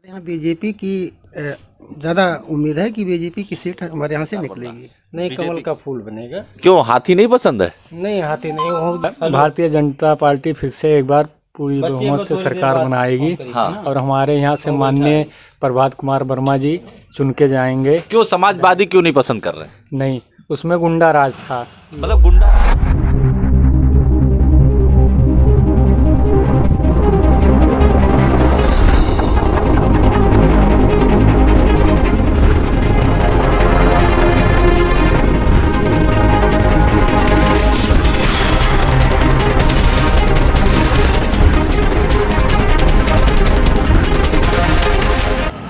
यहाँ बीजेपी की ज़्यादा उम्मीद है कि बीजेपी की सीट हमारे यहाँ से निकलेगी। नहीं, कमल का फूल बनेगा। क्यों, हाथी नहीं पसंद है? नहीं, हाथी नहीं हो। भारतीय जनता पार्टी फिर से एक बार पूरी बहुमत से सरकार बनाएगी। और हमारे यहाँ से माननीय प्रभात कुमार वर्मा जी चुन के जाएंगे। क्यों, समाजवादी क्यों नहीं पसंद कर रहे? नहीं, उसमें गुंडा राज था। मतलब गुंडा।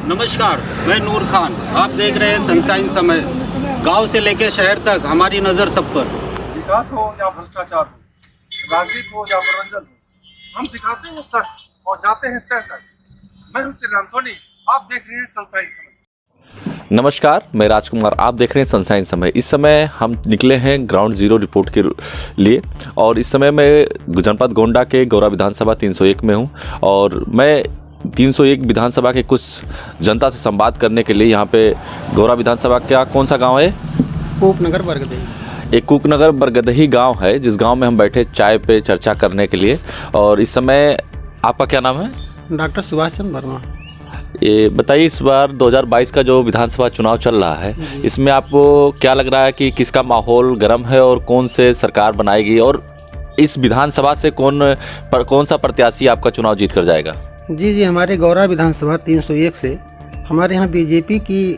नमस्कार, मैं नूर खान। आप देख रहे हैं सनशाइन समय। गांव से लेकर शहर तक हमारी नज़र सब पर। विकास हो या भ्रष्टाचार हो, राजनीति हो या मनोरंजन हो, हम दिखाते हैं सच और जाते हैं तह तक। मैं हूं श्री राम सोनी, आप देख रहे हैं सनशाइन समय। नमस्कार, मैं राजकुमार, आप देख रहे हैं सनशाइन समय। इस समय हम निकले हैं ग्राउंड जीरो रिपोर्ट के लिए और इस समय मैं जनपद गोंडा के गौरा विधानसभा 301 में हूं और मैं 301 विधानसभा के कुछ जनता से संवाद करने के लिए यहाँ पे गौरा विधानसभा का कौन सा गांव है? कूपनगर बरगदही। एक कूपनगर बरगदही गांव है जिस गांव में हम बैठे चाय पे चर्चा करने के लिए। और इस समय आपका क्या नाम है? डॉक्टर सुभाष चंद्र वर्मा। ये बताइए, इस बार 2022 का जो विधानसभा चुनाव चल रहा है, इसमें आपको क्या लग रहा है कि किसका माहौल गर्म है और कौन से सरकार बनाएगी, और इस विधानसभा से कौन सा प्रत्याशी आपका चुनाव जीत कर जाएगा? जी, हमारे गौरा विधानसभा 301 से हमारे यहाँ बीजेपी की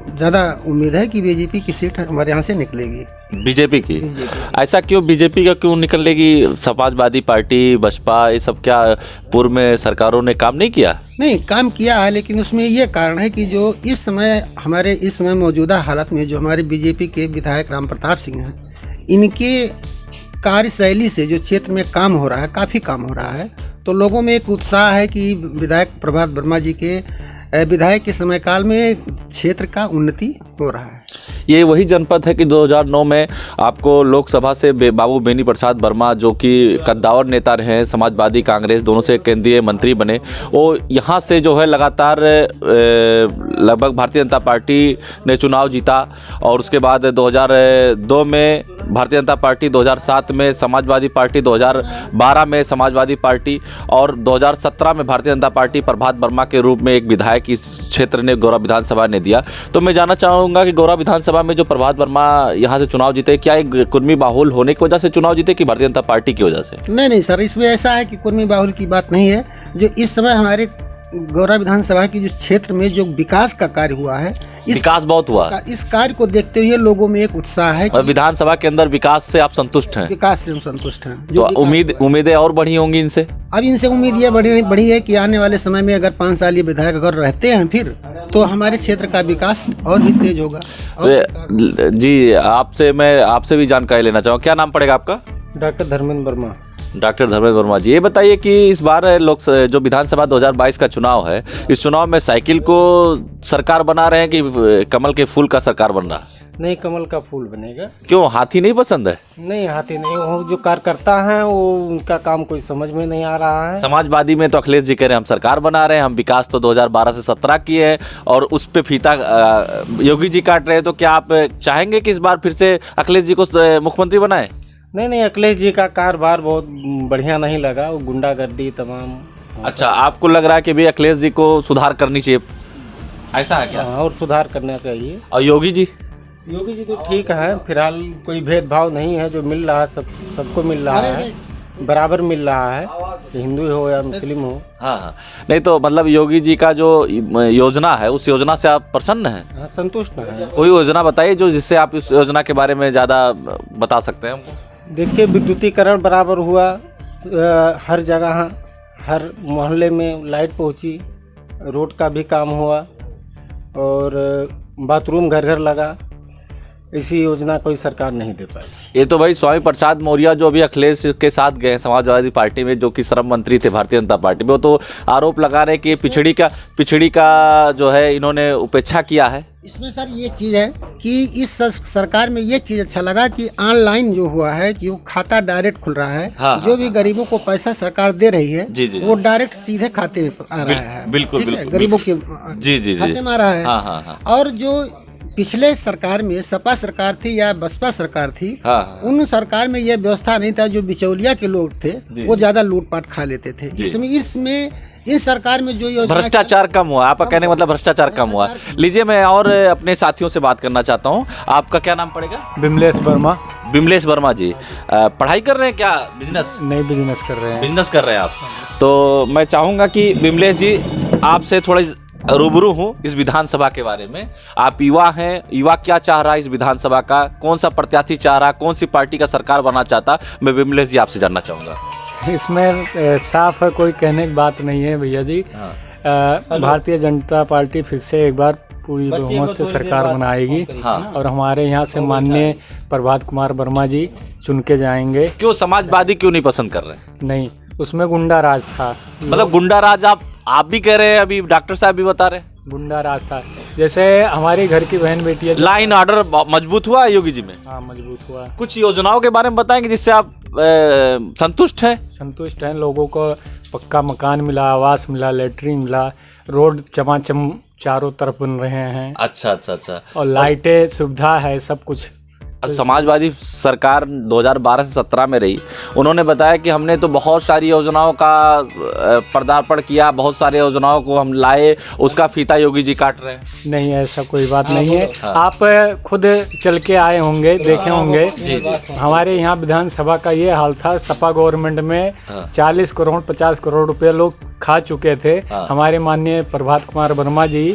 ज़्यादा उम्मीद है कि बीजेपी की सीट हमारे यहाँ से निकलेगी। बीजेपी की? ऐसा क्यों, बीजेपी का क्यों निकलेगी? समाजवादी पार्टी, बसपा, ये सब क्या पूर्व में सरकारों ने काम नहीं किया? नहीं, काम किया है, लेकिन उसमें ये कारण है कि जो इस समय मौजूदा हालत में जो हमारे बीजेपी के विधायक राम प्रताप सिंह हैं, इनके कार्यशैली से जो क्षेत्र में काम हो रहा है, काफ़ी काम हो रहा है, तो लोगों में एक उत्साह है कि विधायक प्रभात वर्मा जी के विधायक के समय में क्षेत्र का उन्नति हो रहा है। ये वही जनपद है कि 2009 में आपको लोकसभा से बाबू बेनी प्रसाद वर्मा, जो कि कद्दावर नेता रहे हैं, समाजवादी कांग्रेस दोनों से केंद्रीय मंत्री बने, वो यहाँ से जो है लगातार लगभग भारतीय जनता पार्टी ने चुनाव जीता। और उसके बाद 2002 में भारतीय जनता पार्टी, 2007 में समाजवादी पार्टी, 2012 में समाजवादी पार्टी और 2017 में भारतीय जनता पार्टी प्रभात वर्मा के रूप में एक विधायक इस क्षेत्र ने गौरा विधानसभा ने दिया। तो मैं जानना चाहूँगा कि गौरा विधानसभा में जो प्रभात वर्मा यहाँ से चुनाव जीते, क्या एक कुर्मी बाहुल होने की वजह से चुनाव जीते कि भारतीय जनता पार्टी की वजह से? नहीं सर, इसमें ऐसा है कि कुर्मी बाहुल की बात नहीं है। जो इस समय हमारे गौरा विधानसभा की जिस क्षेत्र में जो विकास का कार्य हुआ है, विकास बहुत हुआ। इस कार्य को देखते हुए लोगों में एक उत्साह है कि विधानसभा के अंदर विकास से आप संतुष्ट हैं? विकास से हम संतुष्ट हैं। तो उम्मीदें और बढ़ी होंगी इनसे? अब इनसे उम्मीद ये बढ़ी है कि आने वाले समय में अगर 5 साल ये विधायक अगर रहते हैं फिर, तो हमारे क्षेत्र का विकास और भी तेज होगा। जी, आपसे भी जानकारी लेना चाहूँगा। क्या नाम पड़ेगा आपका? डॉक्टर धर्मेंद्र वर्मा। डॉक्टर धर्मेंद्र वर्मा जी, ये बताइए कि इस बार जो विधानसभा 2022 का चुनाव है, इस चुनाव में साइकिल को सरकार बना रहे हैं कि कमल के फूल का सरकार बन रहा है? नहीं, कमल का फूल बनेगा। क्यों, हाथी नहीं पसंद है? नहीं, हाथी नहीं हो। जो कार्यकर्ता हैं वो उनका काम कोई समझ में नहीं आ रहा है। समाजवादी में तो अखिलेश जी कह रहे हैं हम सरकार बना रहे हैं, हम विकास तो 2012 से 17 किए हैं और उस पर फीता योगी जी काट रहे हैं। तो क्या आप चाहेंगे कि इस बार फिर से अखिलेश जी को मुख्यमंत्री बनाए? नहीं, अखिलेश जी का कारोबार बहुत बढ़िया नहीं लगा। वो गुंडागर्दी तमाम। अच्छा, आपको लग रहा है कि भाई अखिलेश जी को सुधार करनी चाहिए, ऐसा है क्या? और सुधार करना चाहिए। और योगी जी? योगी जी तो ठीक है, फिलहाल कोई भेदभाव नहीं है। जो मिल रहा है सबको मिल रहा है, बराबर मिल रहा है, हिंदू हो या मुस्लिम हो। हाँ, नहीं तो मतलब योगी जी का जो योजना है, उस योजना से आप प्रसन्न हैं? हाँ, संतुष्ट हैं। कोई योजना बताइए जो जिससे आप इस योजना के बारे में ज़्यादा बता सकते हैं हमको। देखिए, विद्युतीकरण बराबर हुआ, हर जगह हर मोहल्ले में लाइट पहुंची, रोड का भी काम हुआ और बाथरूम घर घर लगा। ऐसी योजना कोई सरकार नहीं दे पाई। ये तो भाई स्वामी प्रसाद मौर्य जो अभी अखिलेश के साथ गए समाजवादी पार्टी में, जो कि श्रम मंत्री थे भारतीय जनता पार्टी में, वो तो आरोप लगा रहे कि ये पिछड़ी का जो है इन्होंने उपेक्षा किया है। इसमें सर ये चीज़ है कि इस सरकार में ये चीज़ अच्छा लगा कि ऑनलाइन जो हुआ है कि वो खाता डायरेक्ट खुल रहा है। हाँ, जो भी गरीबों को पैसा सरकार दे रही है जी, जी, वो डायरेक्ट सीधे खाते में आ रहा है। बिल्कुल, ठीक है? बिल्कुल, गरीबों के जी, जी, खाते में आ रहा है। हाँ, हाँ, हाँ। और जो पिछले सरकार में सपा सरकार थी या बसपा सरकार थी, हाँ। उन सरकार में यह व्यवस्था नहीं था। जो बिचौलिया के लोग थे वो ज्यादा लूटपाट खा लेते थे। इसमें इस सरकार में जो योजना भ्रष्टाचार कम हुआ, आपका कहने का मतलब भ्रष्टाचार कम हुआ। लीजिए, मैं और अपने साथियों से बात करना चाहता हूँ। आपका क्या नाम पड़ेगा? बिमलेश वर्मा। बिमलेश वर्मा जी, पढ़ाई कर रहे हैं क्या? बिजनेस? नई बिजनेस कर रहे हैं। बिजनेस कर रहे हैं आप। तो मैं चाहूँगा कि बिमलेश जी आपसे थोड़ा रूबरू हूँ इस विधानसभा के बारे में। आप युवा हैं, युवा क्या चाह रहा है इस विधानसभा का, कौन सा प्रत्याशी चाह रहा है, कौन सी पार्टी का सरकार बनना चाहता, मैं बिमलेश जी आपसे जानना चाहूँगा। इसमें साफ है, कोई कहने की बात नहीं है भैया जी। भारतीय जनता पार्टी फिर से एक बार पूरी बहुमत से सरकार बनाएगी। और हमारे यहाँ से माननीय प्रभात कुमार वर्मा जी चुन के जाएंगे। क्यों समाजवादी क्यों नहीं पसंद कर रहे? नहीं, उसमें गुंडा राज था। मतलब गुंडा राज आप भी कह रहे हैं, अभी डॉक्टर साहब भी बता रहे हैं गुंडा राज था। जैसे हमारे घर की बहन बेटी है। लाइन ऑर्डर मजबूत हुआ है योगी जी में? हाँ, मजबूत हुआ। कुछ योजनाओं के बारे में बताएंगे जिससे आप संतुष्ट हैं? संतुष्ट हैं। लोगों को पक्का मकान मिला, आवास मिला, लेटरिन मिला, रोड चमाचम चारों तरफ बन रहे हैं। अच्छा। और लाइटें सुविधा है, सब कुछ। समाजवादी सरकार 2012 से 17 में रही। उन्होंने बताया कि हमने तो बहुत सारी योजनाओं का पदार्पण किया, बहुत सारी योजनाओं को हम लाए, उसका फीता योगी जी काट रहे हैं। नहीं, ऐसा कोई बात नहीं है। आप खुद चल के आए होंगे, देखे होंगे। हमारे यहाँ विधानसभा का ये हाल था। सपा गवर्नमेंट में 40 करोड़ 50 करोड़ रुपए लोग खा चुके थे। हमारे माननीय प्रभात कुमार वर्मा जी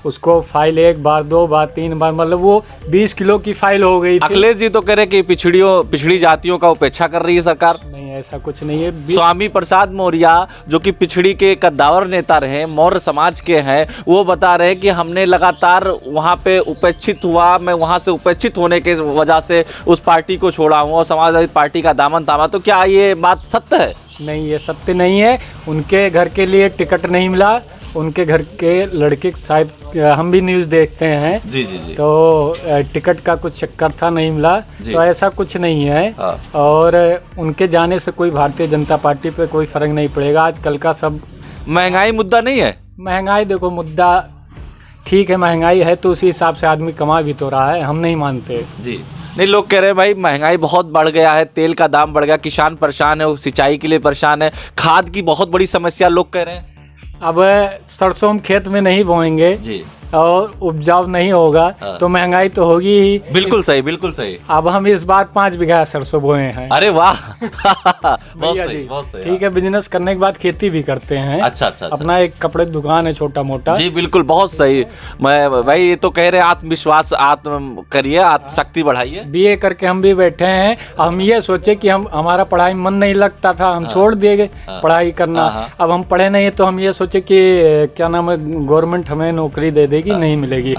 उसको फाइल 1 बार 2 बार 3 बार, मतलब वो 20 किलो की फाइल हो गई थी। अखिलेश जी तो कह रहे कि पिछड़ी जातियों का उपेक्षा कर रही है सरकार। नहीं, ऐसा कुछ नहीं है। स्वामी प्रसाद मौर्य जो कि पिछड़ी के कद्दावर नेता रहे, मौर्य समाज के हैं, वो बता रहे हैं कि हमने लगातार वहाँ पे उपेक्षित हुआ, मैं वहाँ से उपेक्षित होने के वजह से उस पार्टी को छोड़ा हूँ और समाजवादी पार्टी का दामन थामा। तो क्या ये बात सत्य है? नहीं, ये सत्य नहीं है। उनके घर के लिए टिकट नहीं मिला। उनके घर के लड़के शायद, हम भी न्यूज़ देखते हैं जी। तो टिकट का कुछ चक्कर था, नहीं मिला। तो ऐसा कुछ नहीं है। और उनके जाने से कोई भारतीय जनता पार्टी पे कोई फर्क नहीं पड़ेगा। आजकल का सब महंगाई मुद्दा नहीं है? महंगाई देखो, मुद्दा ठीक है, महंगाई है तो उसी हिसाब से आदमी कमा भी तो रहा है। हम नहीं मानते जी। नहीं, लोग कह रहे हैं भाई महंगाई बहुत बढ़ गया है, तेल का दाम बढ़ गया, किसान परेशान है, वो सिंचाई के लिए परेशान है, खाद की बहुत बड़ी समस्या लोग कह रहे हैं। अब सरसों हम खेत में नहीं बोएंगे जी और उपजाऊ नहीं होगा तो महंगाई तो होगी ही। बिल्कुल सही, बिल्कुल सही। अब हम इस बार 5 बीघा सरसों बोए हैं। अरे वाह बहुत भैया सही, जी, बहुत सही। ठीक है। बिजनेस करने के बाद खेती भी करते हैं। अच्छा। अपना एक कपड़े की दुकान है छोटा मोटा। जी बिल्कुल, बहुत सही। मैं भाई ये तो कह रहे हैं आत्मविश्वास आत्म करिए, आत्मशक्ति बढ़ाइए। BA करके हम भी बैठे हैं। हम ये सोचे कि हमारा पढ़ाई में मन नहीं लगता था, हम छोड़ दिए पढ़ाई करना। अब हम पढ़े नहीं तो हम ये सोचे कि क्या नाम है, गवर्नमेंट हमें नौकरी दे देगी, नहीं मिलेगी।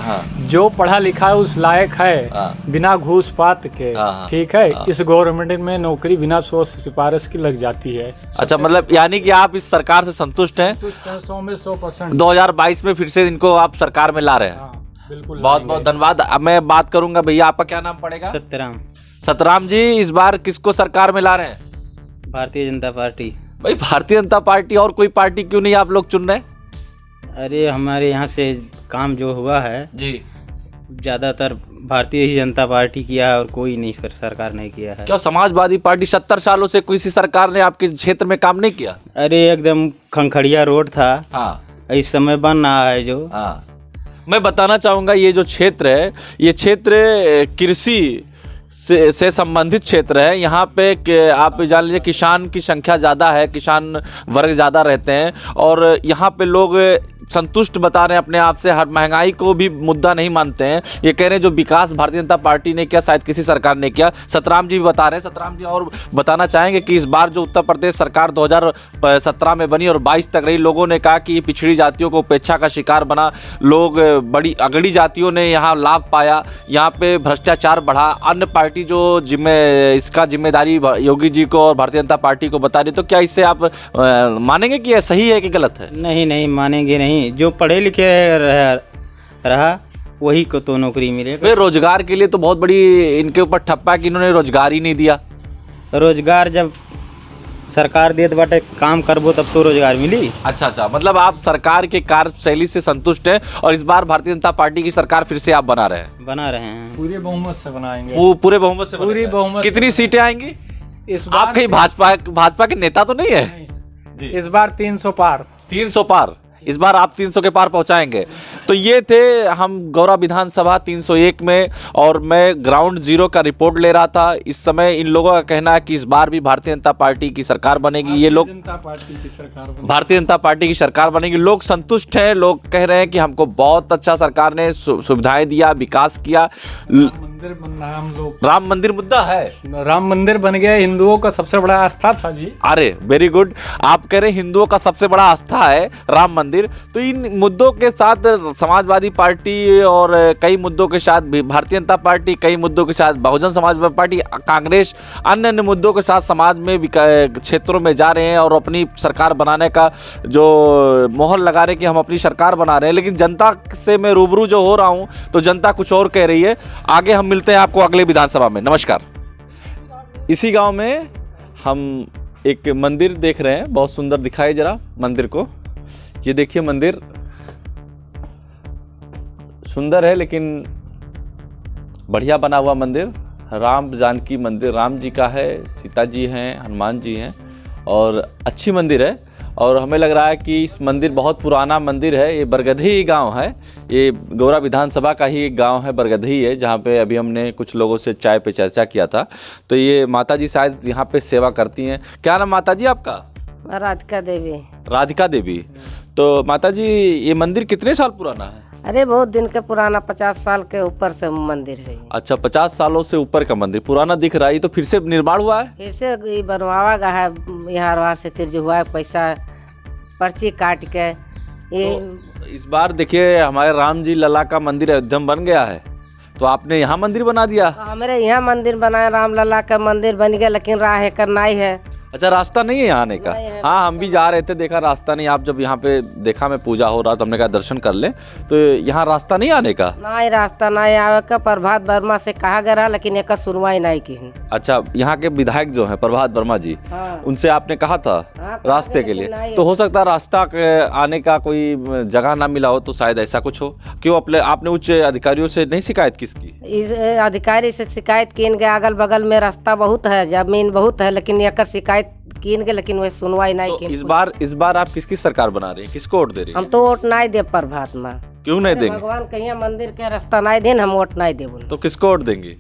जो पढ़ा लिखा है उस लायक है, बिना घूस पात के, ठीक है। इस गवर्नमेंट में नौकरी बिना सोच सिफारिश की लग जाती है। अच्छा, मतलब यानी कि आप इस सरकार से संतुष्ट हैं? 100 में 100%। 2022 में फिर से इनको आप सरकार में ला रहे हैं। बिल्कुल, बहुत बहुत धन्यवाद। अब मैं बात करूंगा, भैया आपका क्या नाम पड़ेगा? सतराम। सतराम जी, इस बार किसको सरकार में ला रहे हैं? भारतीय जनता पार्टी। भाई भारतीय जनता पार्टी, और कोई पार्टी क्यों नहीं आप लोग चुन रहे हैं? अरे हमारे यहाँ से काम जो हुआ है जी, ज़्यादातर भारतीय जनता पार्टी किया है और कोई नहीं सरकार नहीं किया है। क्या समाजवादी पार्टी 70 सालों से किसी सरकार ने आपके क्षेत्र में काम नहीं किया? अरे एकदम खंखड़िया रोड था, इस समय बन रहा है जो। मैं बताना चाहूँगा, ये जो क्षेत्र है, ये क्षेत्र कृषि से संबंधित क्षेत्र है। यहाँ पे आप जान लीजिए किसान की संख्या ज़्यादा है, किसान वर्ग ज़्यादा रहते हैं और यहाँ पे लोग संतुष्ट बता रहे हैं अपने आप से, हर महंगाई को भी मुद्दा नहीं मानते हैं। ये कह रहे हैं जो विकास भारतीय जनता पार्टी ने किया शायद किसी सरकार ने किया। सतराम जी भी बता रहे हैं। सतराम जी और बताना चाहेंगे कि इस बार जो उत्तर प्रदेश सरकार 2017 में बनी और 22 तक रही, लोगों ने कहा कि पिछड़ी जातियों को उपेक्षा का शिकार बना, लोग बड़ी अगड़ी जातियों ने यहाँ लाभ पाया, यहाँ पे भ्रष्टाचार बढ़ा, अन्य पार्टी जो इसका जिम्मेदारी योगी जी को और भारतीय जनता पार्टी को बता रही, तो क्या इससे आप मानेंगे कि यह सही है कि गलत है? नहीं नहीं मानेंगे नहीं। जो पढ़े लिखे रहा वही को तो नौकरी मिलेगा। वे रोजगार के लिए तो बहुत बड़ी इनके ऊपर ठप्पा है कि इन्होंने रोजगार ही नहीं दिया। रोजगार जब सरकार देत बाटे काम करबो तब तो रोजगार मिली। अच्छा, मतलब आप सरकार के कार्यशैली से संतुष्ट हैं और इस बार भारतीय जनता पार्टी की सरकार फिर से आप बना रहे हैं? पूरे बहुमत से बनाएंगे। पूरे बहुमत से? पूरी बहुमत। कितनी सीटें आएंगी इस बार? आप कहीं भाजपा के नेता तो नहीं है जी? इस बार 300 पार। 300 पार इस बार आप 300 के पार पहुंचाएंगे। तो ये थे हम गौरा विधानसभा 301 में, और मैं ग्राउंड जीरो का रिपोर्ट ले रहा था। इस समय इन लोगों का कहना है कि इस बार भी भारतीय जनता पार्टी की सरकार बनेगी। ये लोग भारतीय जनता पार्टी की सरकार बनेगी। लोग संतुष्ट हैं, लोग कह रहे हैं कि हमको बहुत अच्छा सरकार ने सुविधाएं दिया, विकास किया। मंदिर बनना है, हम लोग राम मंदिर मुद्दा है, राम मंदिर बन गया, हिंदुओं का सबसे बड़ा आस्था था जी। अरे वेरी गुड, आप कह रहे हैं हिंदुओं का सबसे बड़ा आस्था है राम मंदिर। तो इन मुद्दों के साथ समाजवादी पार्टी और कई मुद्दों के साथ भारतीय जनता पार्टी, कई मुद्दों के साथ बहुजन समाज पार्टी, कांग्रेस अन्य अन्य मुद्दों के साथ समाज में क्षेत्रों में जा रहे हैं और अपनी सरकार बनाने का जो मोहर लगा रहे हैं कि हम अपनी सरकार बना रहे हैं। लेकिन जनता से मैं रूबरू जो हो रहा हूं तो जनता कुछ और कह रही है। आगे हम मिलते हैं आपको अगले विधानसभा में। नमस्कार। इसी गांव में हम एक मंदिर देख रहे हैं, बहुत सुंदर दिखाई जरा मंदिर को। ये देखिए मंदिर सुंदर है लेकिन बढ़िया बना हुआ मंदिर। राम जानकी मंदिर, राम जी का है, सीता जी हैं, हनुमान जी हैं और अच्छी मंदिर है। और हमें लग रहा है कि इस मंदिर बहुत पुराना मंदिर है। ये बरगधी गांव है, ये गौरा विधानसभा का ही एक गांव है, बरगधी है, जहां पे अभी हमने कुछ लोगों से चाय पे चर्चा किया था। तो ये माता जी शायद यहाँ पे सेवा करती हैं। क्या नाम माता जी आपका? राधिका देवी। राधिका देवी। तो माता जी ये मंदिर कितने साल पुराना है? अरे बहुत दिन का पुराना, 50 साल के ऊपर से मंदिर है। अच्छा, 50 सालों से ऊपर का मंदिर पुराना दिख रहा है। तो फिर से निर्माण हुआ है? फिर से ये बनवावा गया है, यहाँ वहाँ से तिरज हुआ है, पैसा पर्ची काट के ये। तो इस बार देखिए हमारे राम जी लला का मंदिर अयोध्या में बन गया है, तो आपने यहाँ मंदिर बना दिया? हमारे यहाँ मंदिर बनाया, राम लला का मंदिर बन गया, लेकिन राह करना ही है। अच्छा, रास्ता नहीं है यहाँ आने का? हाँ, हम भी जा रहे थे, देखा रास्ता नहीं। आप जब यहाँ पे देखा मैं पूजा हो रहा तो हमने कहा दर्शन कर ले। तो यहाँ रास्ता नहीं आने का? नहीं, रास्ता नहीं आवे का। प्रभात वर्मा से कहा गया लेकिन एक सुनवाई नहीं की। अच्छा, यहाँ के विधायक जो हैं प्रभात वर्मा जी, हाँ। उनसे आपने कहा था रास्ते के लिए? तो हो सकता है रास्ता आने का कोई जगह ना मिला हो, तो शायद ऐसा कुछ हो। क्यों आपने उच्च अधिकारियों से नहीं शिकायत किसकी? इस अधिकारी से शिकायत कीन गए, अगल बगल में रास्ता बहुत है, जमीन बहुत है, लेकिन एक शिकायत कीन के, लेकिन वह सुनवाई नहीं तो की। इस बार आप किसकी सरकार बना रहे हैं? किसको वोट दे रही हैं? हम तो वोट नहीं दे प्रभात में। क्यों नहीं देंगे? भगवान कहीं मंदिर के रास्ता नहीं देन, हम वोट नहीं देब। तो किसको वोट देंगे?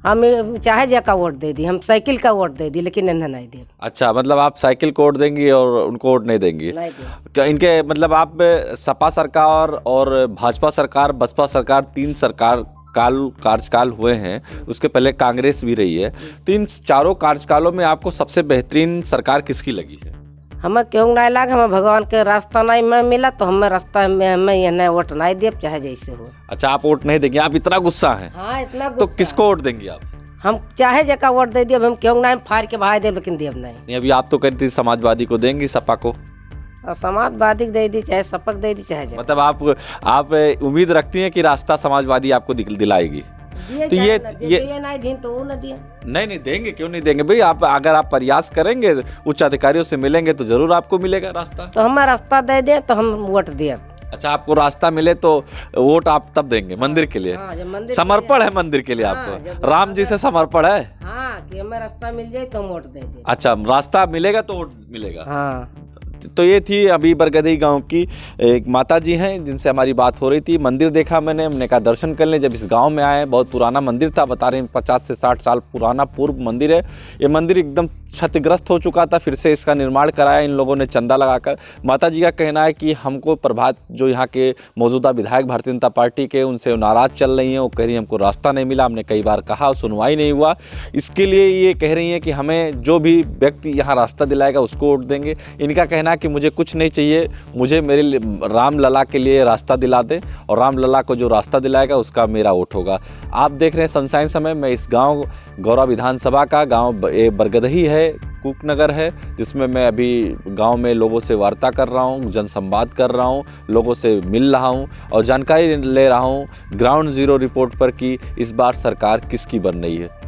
हम चाहे जगह वोट दे दी, हम साइकिल का वोट दे दी, लेकिन इन्हें नहीं दे। अच्छा, मतलब आप साइकिल को वोट देंगी और उनको वोट नहीं देंगी? नहीं दे। क्या इनके मतलब आप सपा सरकार और भाजपा सरकार, बसपा सरकार, 3 सरकार कार्यकाल हुए हैं, उसके पहले कांग्रेस भी रही है। तो इन चारों कार्यकालों में आपको सबसे बेहतरीन सरकार किसकी लगी है? हमें क्यों नहीं लगा, हमें भगवान के रास्ता नहीं में मिला तो हमें रास्ता में हमें ये वोट नहीं दे, चाहे जैसे हो। अच्छा, आप वोट नहीं देंगे? आप इतना गुस्सा हैं? हाँ, इतना तो किसको वोट देंगी आप? हम चाहे जगह वोट दे दिए, हम क्यों नहीं फाड़ के भाई दे, लेकिन देव नहीं। अभी आप तो कह रही थी समाजवादी को देंगी, सपा को? और समाजवादी दे दी, चाहे सपक दे दी, चाहे जगह। मतलब आप उम्मीद रखती हैं कि रास्ता समाजवादी आपको दिलाएगी? तो ये नहीं दिन तो वो न दिए। नहीं देंगे, क्यों नहीं देंगे भाई? अगर आप प्रयास करेंगे, उच्च अधिकारियों से मिलेंगे तो जरूर आपको मिलेगा रास्ता। तो हमें रास्ता दे दे तो हम वोट दिए। अच्छा, आपको रास्ता मिले तो वोट आप तब देंगे मंदिर के लिए? हाँ, मंदिर समर्पण है मंदिर के लिए आपको? राम जी से समर्पण है? हाँ, कि हमें रास्ता मिल जाए तो हम वोट दे दे। अच्छा, रास्ता मिलेगा तो वोट मिलेगा? हाँ। तो ये थी अभी बरगदही गांव की एक माता जी हैं जिनसे हमारी बात हो रही थी। मंदिर देखा हमने कहा दर्शन कर लें। जब इस गांव में आए, बहुत पुराना मंदिर था, बता रहे हैं 50 से 60 साल पुराना पूर्व मंदिर है। ये मंदिर एकदम क्षतिग्रस्त हो चुका था, फिर से इसका निर्माण कराया इन लोगों ने चंदा लगाकर। माता जी का कहना है कि हमको प्रभात जो यहाँ के मौजूदा विधायक भारतीय जनता पार्टी के, उनसे नाराज़ चल रही हैं। वो कह रही हैं हमको रास्ता नहीं मिला, हमने कई बार कहा, सुनवाई नहीं हुआ। इसके लिए ये कह रही हैं कि हमें जो भी व्यक्ति यहाँ रास्ता दिलाएगा उसको वोट देंगे। इनका कहना है कि मुझे कुछ नहीं चाहिए, मुझे मेरे राम लला के लिए रास्ता दिला दे और राम लला को जो रास्ता दिलाएगा उसका मेरा वोट होगा। आप देख रहे हैं सनसाइन समय। मैं इस गांव गौरा विधानसभा का गांव बरगदही है, कूकनगर है, जिसमें मैं अभी गांव में लोगों से वार्ता कर रहा हूं, जनसंवाद कर रहा हूं, लोगों से मिल रहा हूं और जानकारी ले रहा हूं ग्राउंड जीरो रिपोर्ट पर कि इस बार सरकार किसकी बन रही है।